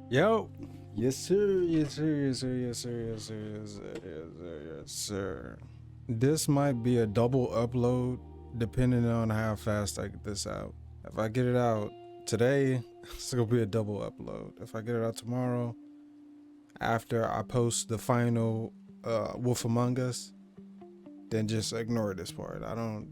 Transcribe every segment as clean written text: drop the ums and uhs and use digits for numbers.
Yo, yes sir, yes sir, yes sir, yes sir, yes sir, yes sir, yes sir, yes sir. This might be a double upload depending on how fast I get this out. If I get it out today, it's gonna be a double upload. If I get it out tomorrow, after I post the final Wolf Among Us, then just ignore this part. I don't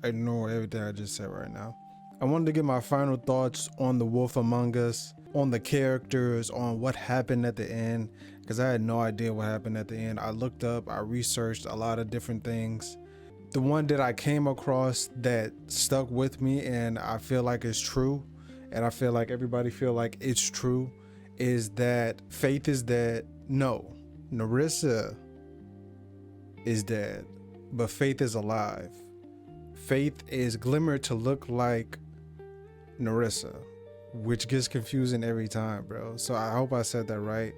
ignore everything I just said right now. I wanted to get my final thoughts on the Wolf Among Us, on the characters, on what happened at the end, because I had no idea what happened at the end. I looked up, I researched a lot of different things. The one that I came across that stuck with me and I feel like it's true, and I feel like everybody feel like it's true, is that Faith is dead. No, Narissa is dead, but Faith is alive. Faith is glimmered to look like Narissa, which gets confusing every time, bro. So I hope I said that right.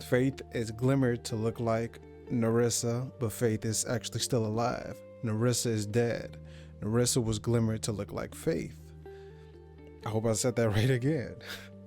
Faith is glimmered to look like Narissa, but Faith is actually still alive. Narissa is dead. Narissa was glimmered to look like Faith. I hope I said that right again.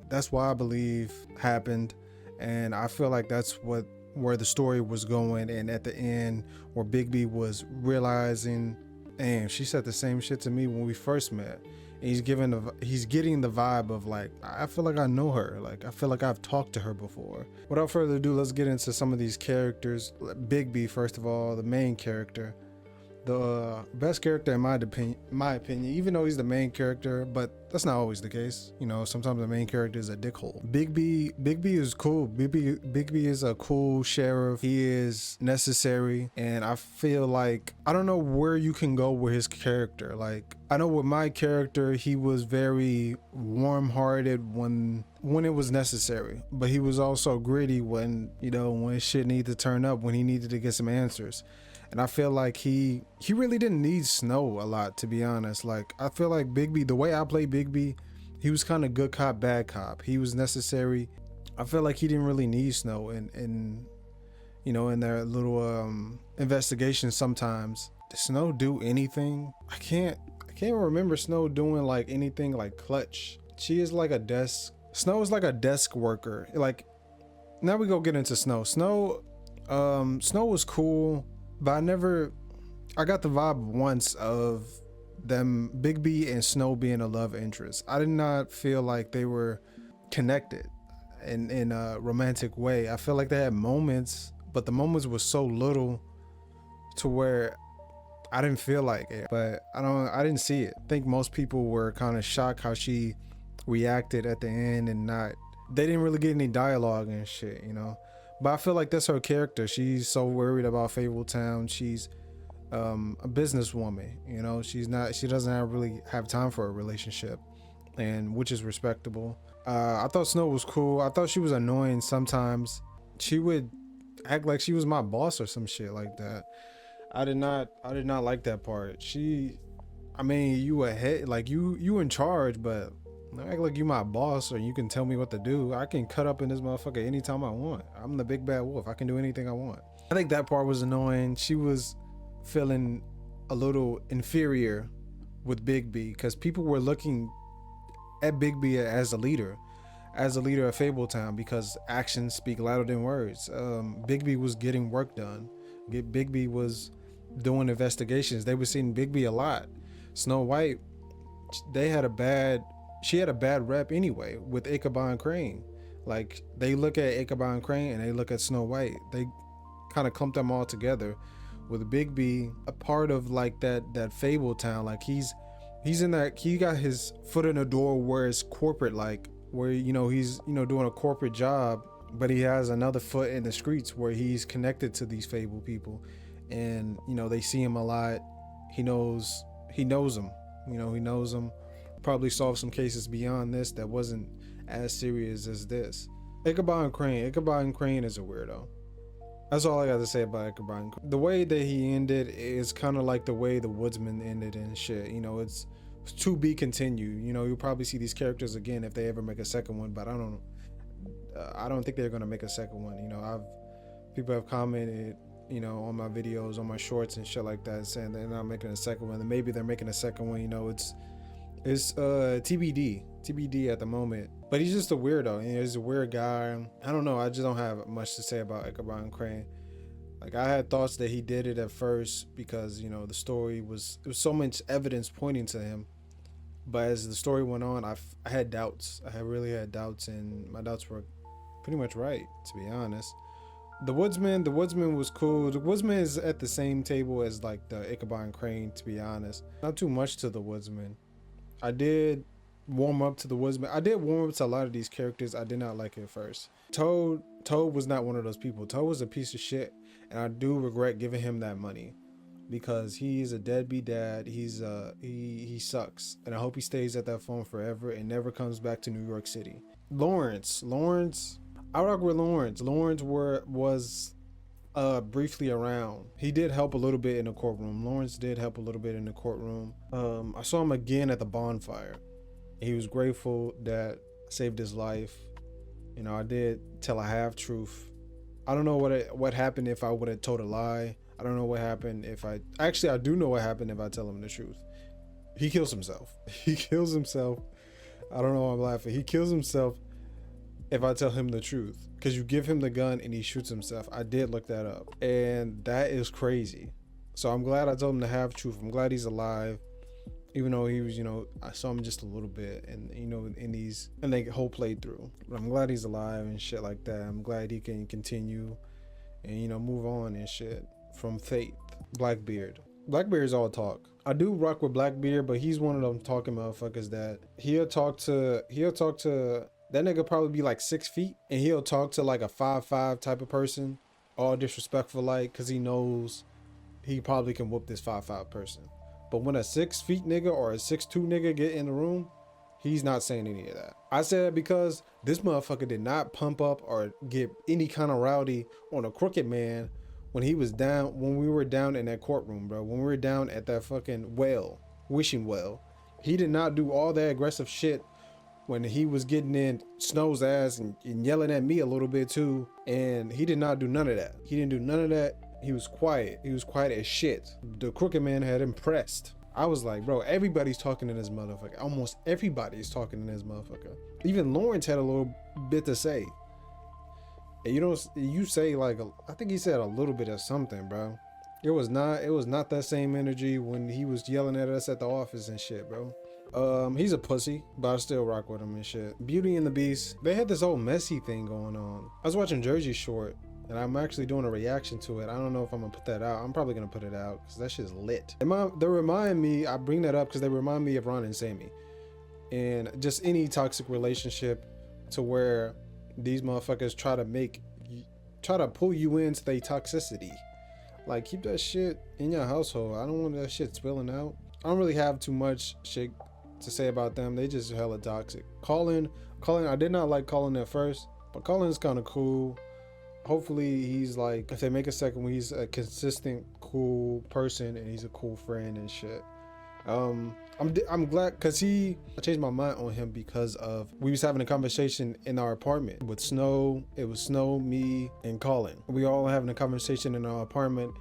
That's why I believe happened, and I feel like that's where the story was going. And at the end, where Big B was realizing, damn, she said the same shit to me when we first met. And he's getting the vibe of like, I feel like I know her. Like I feel like I've talked to her before. Without further ado, let's get into some of these characters. Big B, first of all, the main character. The best character in my opinion, even though he's the main character, but that's not always the case. You know, sometimes the main character is a dickhole. Big B is cool. Big B is a cool sheriff. He is necessary, and I feel like I don't know where you can go with his character. Like I know with my character, he was very warm-hearted when it was necessary, but he was also gritty when when shit needed to turn up, when he needed to get some answers. And I feel like he really didn't need Snow a lot, to be honest. Like I feel like Big B, the way I play Big B, he was kind of good cop, bad cop. He was necessary. I feel like he didn't really need Snow in their little investigation sometimes. Did Snow do anything? I can't remember Snow doing like anything like clutch. She is like a desk. Snow is like a desk worker. Like now we go get into Snow. Snow was cool. But I got the vibe once of them, Big B and Snow, being a love interest. I did not feel like they were connected in a romantic way. I feel like they had moments, but the moments were so little to where I didn't feel like it. But I didn't see it. I think most people were kind of shocked how she reacted at the end, and they didn't really get any dialogue and shit, But I feel like that's her character. She's so worried about Fabletown. She's a businesswoman, she doesn't really have time for a relationship, and which is respectable. I thought Snow was cool. I thought she was annoying sometimes. She would act like she was my boss or some shit like that. I did not like that part. You ahead, like you in charge, but act like you my boss or you can tell me what to do. I can cut up in this motherfucker anytime I want. I'm the big bad wolf. I can do anything I want. I think that part was annoying. She was feeling a little inferior with Big B because people were looking at Big B as a leader of Fabletown, because actions speak louder than words. Big B was getting work done. Big B was doing investigations. They were seeing Big B a lot. Snow White, she had a bad rep anyway with Ichabod Crane. Like they look at Ichabod Crane and they look at Snow White. They kind of clump them all together, with Big B a part of like that Fabletown. Like he's in that, he got his foot in the door where it's corporate, like where he's doing a corporate job, but he has another foot in the streets where he's connected to these Fable people, and they see him a lot. He knows them. He knows them. Probably solved some cases beyond this that wasn't as serious as this. Ichabod Crane is a weirdo. That's all I got to say about Ichabod Crane. The way that he ended is kind of like the way the Woodsman ended and shit. It's to be continued. You'll probably see these characters again if they ever make a second one, but I don't think they're gonna make a second one. People have commented on my videos, on my shorts and shit like that, saying they're not making a second one, and maybe they're making a second one. It's TBD. TBD at the moment. But he's just a weirdo. He's a weird guy. I don't know. I just don't have much to say about Ichabod Crane. Like, I had thoughts that he did it at first because, you know, the story was, there was so much evidence pointing to him. But as the story went on, I had doubts. I really had doubts, and my doubts were pretty much right, to be honest. The Woodsman was cool. The Woodsman is at the same table as like the Ichabod Crane, to be honest. Not too much to the Woodsman. I did warm up to the Woodsman. I did warm up to a lot of these characters. I did not like it at first. Toad was not one of those people. Toad was a piece of shit, and I do regret giving him that money because he's a deadbeat dad. He sucks, and I hope he stays at that phone forever and never comes back to New York City. Lawrence, I rock with Lawrence. Lawrence was briefly around. He did help a little bit in the courtroom. Lawrence did help a little bit in the courtroom. I saw him again at the bonfire. He was grateful that I saved his life. You know, I did tell a half truth. I don't know what happened if I would have told a lie. I don't know what happened if I do know what happened if I tell him the truth. He kills himself. He kills himself. I don't know why I'm laughing. He kills himself if I tell him the truth, because you give him the gun and he shoots himself. I did look that up, and that is crazy. So I'm glad I told him the half truth. I'm glad he's alive, even though he was, you know, I saw him just a little bit, and you know, in the whole playthrough. But I'm glad he's alive and shit like that. I'm glad he can continue and, you know, move on and shit from Fate. Blackbeard's all talk. I do rock with Blackbeard, but he's one of them talking motherfuckers that he'll talk to that nigga probably be like 6 feet, and he'll talk to like a 5'5" type of person, all disrespectful, like, cause he knows he probably can whoop this 5'5" person. But when a 6 feet nigga or a 6'2" nigga get in the room, he's not saying any of that. I say that because this motherfucker did not pump up or get any kind of rowdy on a crooked man when we were down in that courtroom, bro. When we were down at that fucking wishing well. He did not do all that aggressive shit when he was getting in Snow's ass and yelling at me a little bit too. And he did not do none of that. He didn't do none of that. He was quiet. He was quiet as shit. The crooked man had impressed. I was like, bro, everybody's talking in this motherfucker. Almost everybody's talking in this motherfucker. Even Lawrence had a little bit to say. And you say like, I think he said a little bit of something, bro. It was not that same energy when he was yelling at us at the office and shit, bro. He's a pussy, but I still rock with him and shit. Beauty and the Beast, they had this whole messy thing going on. I was watching Jersey Short, and I'm actually doing a reaction to it. I don't know if I'm gonna put that out. I'm probably gonna put it out because that shit's lit. They remind me, I bring that up because they remind me of Ron and Sammy, and just any toxic relationship to where these motherfuckers try to pull you into their toxicity. Like, keep that shit in your household. I don't want that shit spilling out. I don't really have too much shit to say about them. They just hella toxic. Colin, I did not like Colin at first, but Colin is kind of cool. Hopefully he's like, if they make a second one, he's a consistent cool person and he's a cool friend and shit. I'm glad because I changed my mind on him because we was having a conversation in our apartment with Snow. It was Snow, me, and Colin. We all having a conversation in our apartment,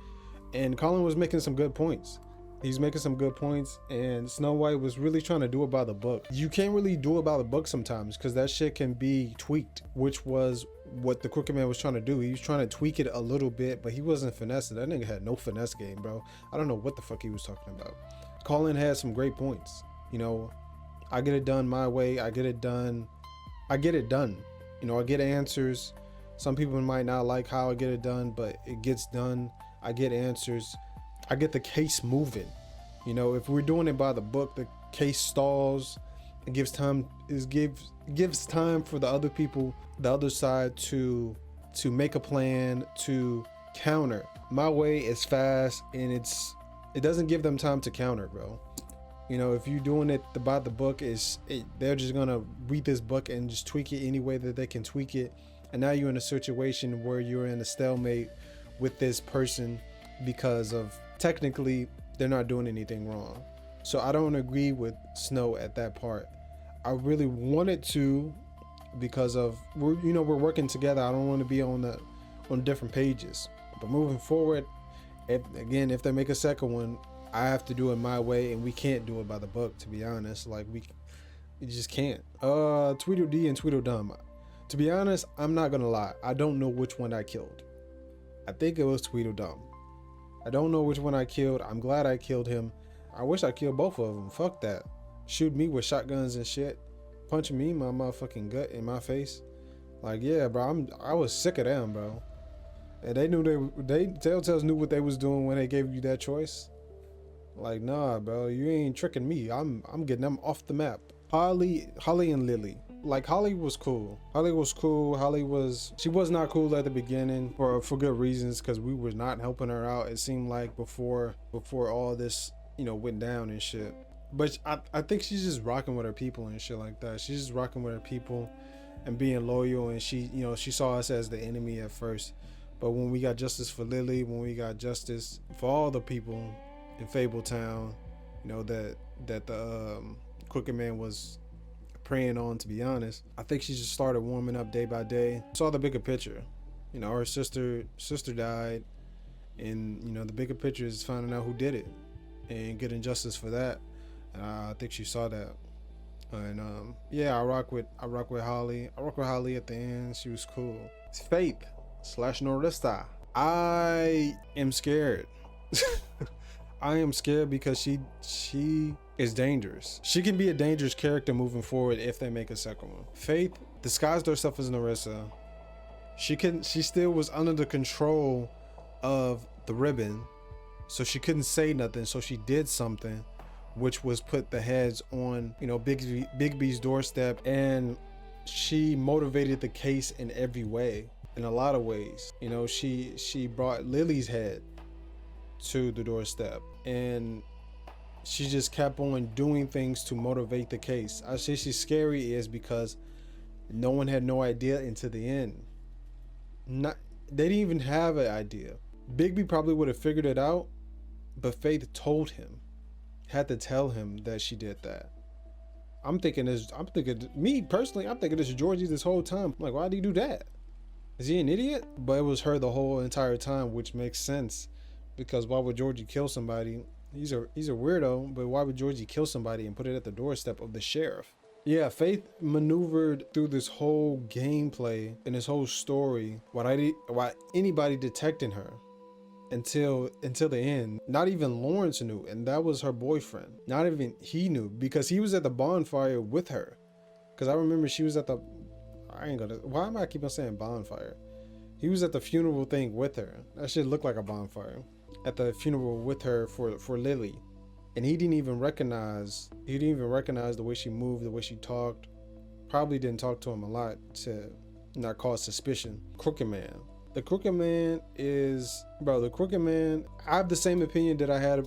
and Colin was making some good points. He's making some good points, and Snow White was really trying to do it by the book. You can't really do it by the book sometimes because that shit can be tweaked, which was what the Crooked Man was trying to do. He was trying to tweak it a little bit, but he wasn't finessing. That nigga had no finesse game, bro. I don't know what the fuck he was talking about. Colin had some great points. You know, I get it done my way. I get it done. You know, I get answers. Some people might not like how I get it done, but it gets done. I get answers. I get the case moving. You know, if we're doing it by the book, the case stalls. It gives time. Gives time for the other people, the other side, to make a plan to counter. My way is fast, and it doesn't give them time to counter, bro. You know, if you're doing it by the book, they're just gonna read this book and just tweak it any way that they can tweak it. And now you're in a situation where you're in a stalemate with this person because of technically they're not doing anything wrong. So I don't agree with Snow at that part. I really wanted to because of we're working together. I don't want to be on different pages. But moving forward, if they make a second one, I have to do it my way, and we can't do it by the book, to be honest. Like, You just can't. Tweedledee and Tweedledum. To be honest, I'm not gonna lie. I don't know which one I killed. I think it was Tweedledum. I don't know which one I killed. I'm glad I killed him. I wish I killed both of them. Fuck that. Shoot me with shotguns and shit. Punching me in my motherfucking gut, in my face. Like, yeah, bro. I was sick of them, bro. And they knew Telltales knew what they was doing when they gave you that choice. Like, nah, bro. You ain't tricking me. I'm getting them off the map. Holly and Lily. Like, Holly was cool. She was not cool at the beginning for good reasons, because we were not helping her out, it seemed like, before all this, you know, went down and shit. But I think she's just rocking with her people and shit like that. She's just rocking with her people and being loyal, and she, you know, she saw us as the enemy at first. But when we got justice for Lily, when we got justice for all the people in Fabletown, you know, that the Crooked Man was preying on, to be honest, I think she just started warming up day by day. Saw the bigger picture. You know, her sister died, and you know, the bigger picture is finding out who did it and getting justice for that. I think she saw that. And yeah, I rock with Holly. I rock with Holly at the end. She was cool. Faith / Norista. I am scared. I am scared because she is dangerous. She can be a dangerous character moving forward if they make a second one. Faith disguised herself as Narissa. She still was under the control of the ribbon, so she couldn't say nothing. So she did something, which was put the heads on, you know, Bigby's doorstep, and she motivated the case in every way, in a lot of ways. You know, she brought Lily's head to the doorstep, and she just kept on doing things to motivate the case. I say she's scary is because no one had no idea until the end. They didn't even have an idea. Bigby probably would have figured it out, but Faith told him, had to tell him that she did that. Me personally, I'm thinking this is Georgie this whole time. I'm like, why did he do that? Is he an idiot? But it was her the whole entire time, which makes sense, because why would Georgie kill somebody? He's a weirdo, but why would Georgie kill somebody and put it at the doorstep of the sheriff? Yeah, Faith maneuvered through this whole gameplay and this whole story without anybody detecting her until the end. Not even Lawrence knew, and that was her boyfriend. Not even he knew, because he was at the bonfire with her. Because I remember she was at the, why am I keep on saying bonfire? He was at the funeral thing with her. That shit looked like a bonfire. At the funeral with her for Lily. And he didn't even recognize the way she moved, the way she talked. Probably didn't talk to him a lot to not cause suspicion. Crooked Man. The Crooked Man is, bro, the Crooked Man, I have the same opinion that I had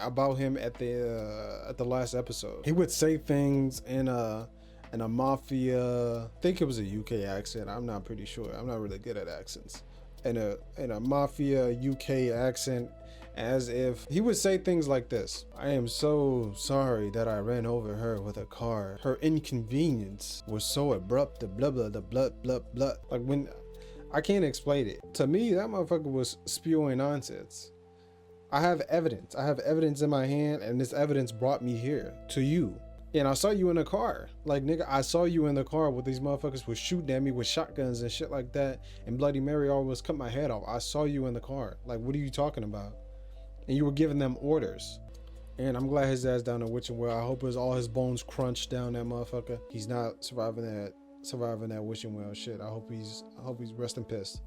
about him at the last episode. He would say things in a mafia, I think it was a UK accent. I'm not pretty sure. I'm not really good at accents. In a mafia UK accent, as if he would say things like this: I am so sorry that I ran over her with a car. Her inconvenience was so abrupt, blah blah blah blah blah blah. Like, when I can't explain it. To me, that motherfucker was spewing nonsense. I have evidence in my hand, and this evidence brought me here to you. And I saw you in the car. Like, nigga, I saw you in the car with these motherfuckers was shooting at me with shotguns and shit like that. And Bloody Mary almost cut my head off. I saw you in the car. Like, what are you talking about? And you were giving them orders. And I'm glad his ass down in Witching Well. I hope all his bones crunched down that motherfucker. He's not surviving that Witching Well shit. I hope he's resting pissed.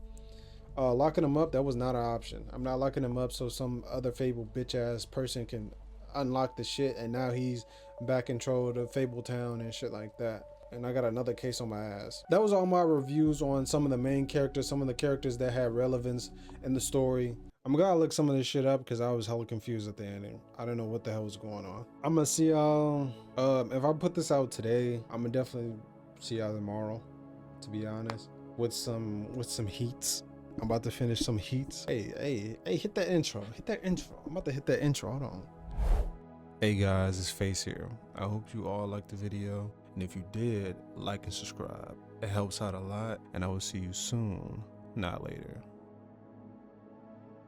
Locking him up, that was not an option. I'm not locking him up so some other Fable bitch ass person can unlock the shit, and now he's back in control of Fabletown and shit like that. And I got another case on my ass. That was all my reviews on some of the main characters, some of the characters that had relevance in the story. I'm gonna look some of this shit up because I was hella confused at the ending. I don't know what the hell was going on. I'm gonna see y'all. If I put this out today, I'm gonna definitely see y'all tomorrow, to be honest, with some heats. I'm about to finish some heats. Hey, hit that intro. I'm about to hit that intro. Hold on. Hey guys, it's Face here. I hope you all liked the video, and if you did, like and subscribe. It helps out a lot, and I will see you soon, not later.